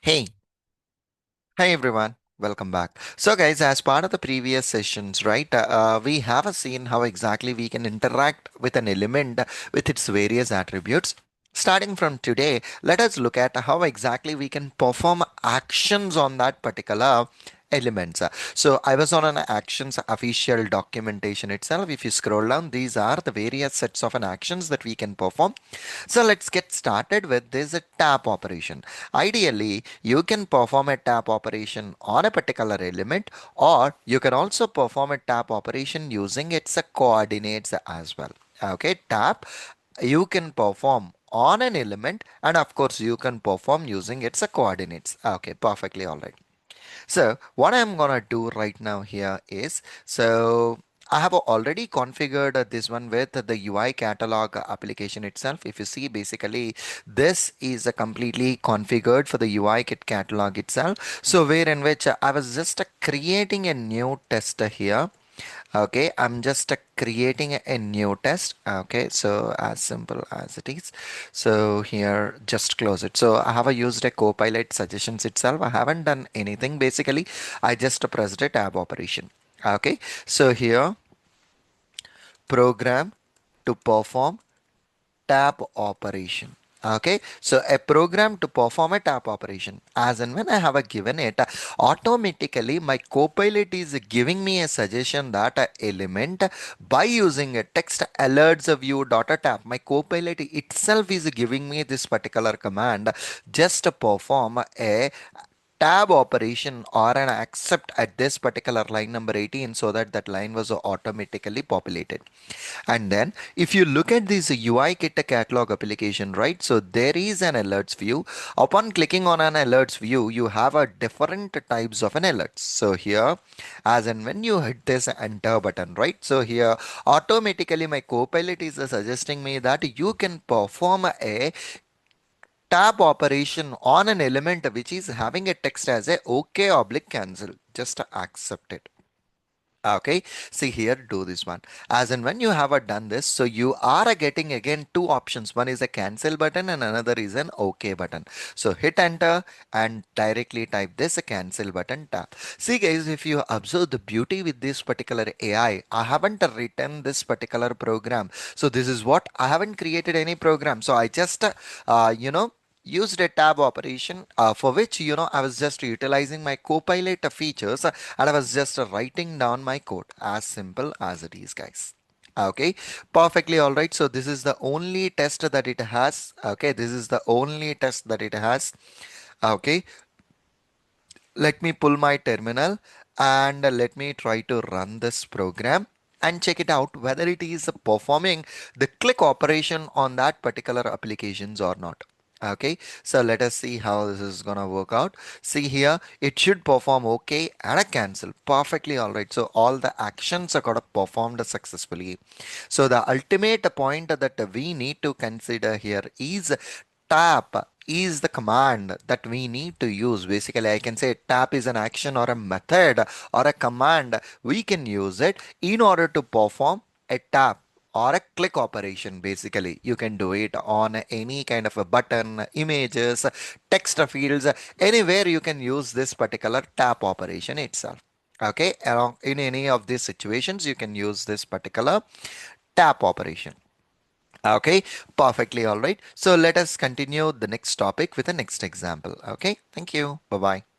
Hey, hi everyone. Welcome back. So, guys, as part of the previous sessions, right, we have seen how exactly we can interact with an element with its various attributes. Starting from today, let us look at how exactly we can perform actions on that particular elements. So I was on an actions official documentation itself. If you scroll down, these are the various sets of an actions that we can perform. So let's get started with this tap operation. Ideally, you can perform a tap operation on a particular element, or you can also perform a tap operation using its coordinates as well. Okay, tap you can perform on an element, and of course you can perform using its coordinates. Okay, perfectly all right. So what I'm gonna do right now here is, I have already configured this one with the UI catalog application itself. If you see, basically this is a completely configured for the UI kit catalog itself. So where in which I was just creating a new test here. Okay, I'm just creating a new test. Okay, so as simple as it is. So here, just close it. So I have used a Copilot suggestions itself. I haven't done anything basically. I just pressed a tab operation. Okay, so here, program to perform tap operation. Okay, so a program to perform a tap operation. As and when I have a given it, automatically my copilot is giving me a suggestion that a element by using a text alerts view dot a tap. My copilot itself is giving me this particular command just to perform a tab operation or an accept at this particular line number 18, so that that line was automatically populated. And then if you look at this UI kit catalog application, right? So there is an alerts view. Upon clicking on an alerts view, you have a different types of an alerts. So here, as and when you hit this enter button, right? So here automatically my copilot is suggesting me that you can perform a tab operation on an element which is having a text as a OK oblique cancel. Just accept it. Okay, see here, do this one. As in when you have done this, so you are getting again two options. One is a cancel button and another is an OK button. So hit enter and directly type this a cancel button tap. See guys, if you observe the beauty with this particular AI, I haven't written this particular program. So this is what I haven't created any program. So I just, used a tab operation for which I was just utilizing my copilot features, and I was just writing down my code, as simple as it is, guys. Okay, perfectly all right. So this is the only test that it has. Okay, this is the only test that it has. Okay, let me pull my terminal and let me try to run this program and check it out whether it is performing the click operation on that particular applications or not. Okay, so let us see how this is gonna work out. See here, it should perform okay and a cancel. Perfectly all right. So all the actions are got performed successfully. So the ultimate point that we need to consider here is tap is the command that we need to use. Basically, I can say tap is an action or a method or a command. We can use it in order to perform a tap or a click operation. Basically, you can do it on any kind of a button, images, text fields, anywhere you can use this particular tap operation itself. Okay, along in any of these situations, you can use this particular tap operation. Okay, perfectly all right. So let us continue the next topic with the next example. Okay, thank you. Bye bye.